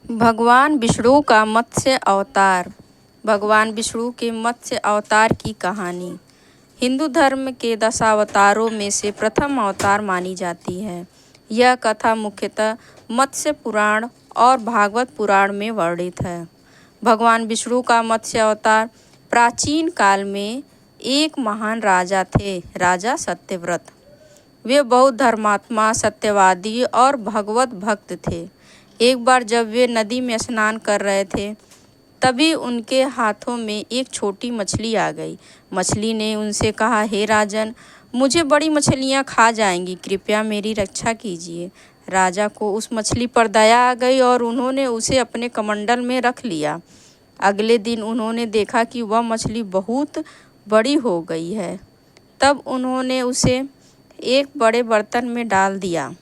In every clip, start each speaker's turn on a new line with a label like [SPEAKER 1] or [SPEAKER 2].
[SPEAKER 1] भगवान विष्णु का मत्स्य अवतार। भगवान विष्णु के मत्स्य अवतार की कहानी हिंदू धर्म के दशावतारों में से प्रथम अवतार मानी जाती है। यह कथा मुख्यतः मत्स्य पुराण और भागवत पुराण में वर्णित है। भगवान विष्णु का मत्स्य अवतार प्राचीन काल में एक महान राजा थे, राजा सत्यव्रत। वे बहुत धर्मात्मा, सत्यवादी और भगवत भक्त थे। एक बार जब वे नदी में स्नान कर रहे थे, तभी उनके हाथों में एक छोटी मछली आ गई। मछली ने उनसे कहा, हे राजन, मुझे बड़ी मछलियाँ खा जाएंगी, कृपया मेरी रक्षा कीजिए। राजा को उस मछली पर दया आ गई और उन्होंने उसे अपने कमंडल में रख लिया। अगले दिन उन्होंने देखा कि वह मछली बहुत बड़ी हो गई है। तब उन्होंने उसे एक बड़े बर्तन में डाल दिया,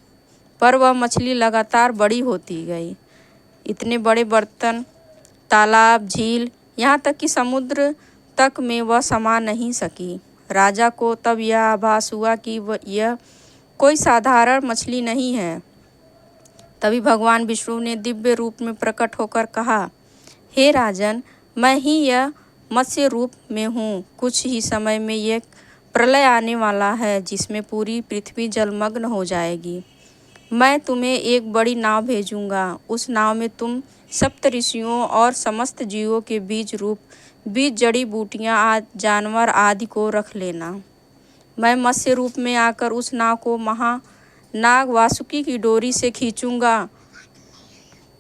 [SPEAKER 1] पर वह मछली लगातार बड़ी होती गई। इतने बड़े बर्तन, तालाब, झील, यहाँ तक कि समुद्र तक में वह समा नहीं सकी। राजा को तब यह आभास हुआ कि यह कोई साधारण मछली नहीं है। तभी भगवान विष्णु ने दिव्य रूप में प्रकट होकर कहा, हे राजन, मैं ही यह मत्स्य रूप में हूँ। कुछ ही समय में यह प्रलय आने वाला है, जिसमें पूरी पृथ्वी जलमग्न हो जाएगी। मैं तुम्हें एक बड़ी नाव भेजूंगा। उस नाव में तुम सप्त ऋषियों और समस्त जीवों के बीज रूप, जड़ी बूटियां, जानवर आदि को रख लेना। मैं मत्स्य रूप में आकर उस नाव को महानाग वासुकी की डोरी से खींचूंगा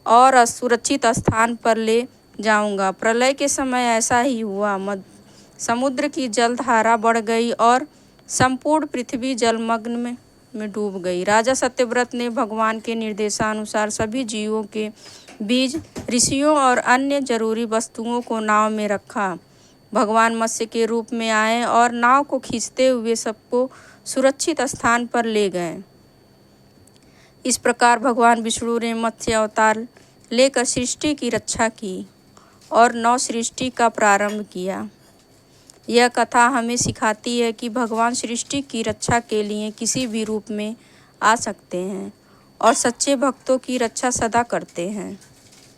[SPEAKER 1] और सुरक्षित स्थान पर ले जाऊंगा। प्रलय के समय ऐसा ही हुआ। समुद्र की जलधारा बढ़ गई और संपूर्ण पृथ्वी जलमग्न में डूब गई। राजा सत्यव्रत ने भगवान के निर्देशानुसार सभी जीवों के बीज, ऋषियों और अन्य जरूरी वस्तुओं को नाव में रखा। भगवान मत्स्य के रूप में आए और नाव को खींचते हुए सबको सुरक्षित स्थान पर ले गए। इस प्रकार भगवान विष्णु ने मत्स्य अवतार लेकर सृष्टि की रक्षा की और नव सृष्टि का प्रारंभ किया। यह कथा हमें सिखाती है कि भगवान सृष्टि की रक्षा के लिए किसी भी रूप में आ सकते हैं और सच्चे भक्तों की रक्षा सदा करते हैं।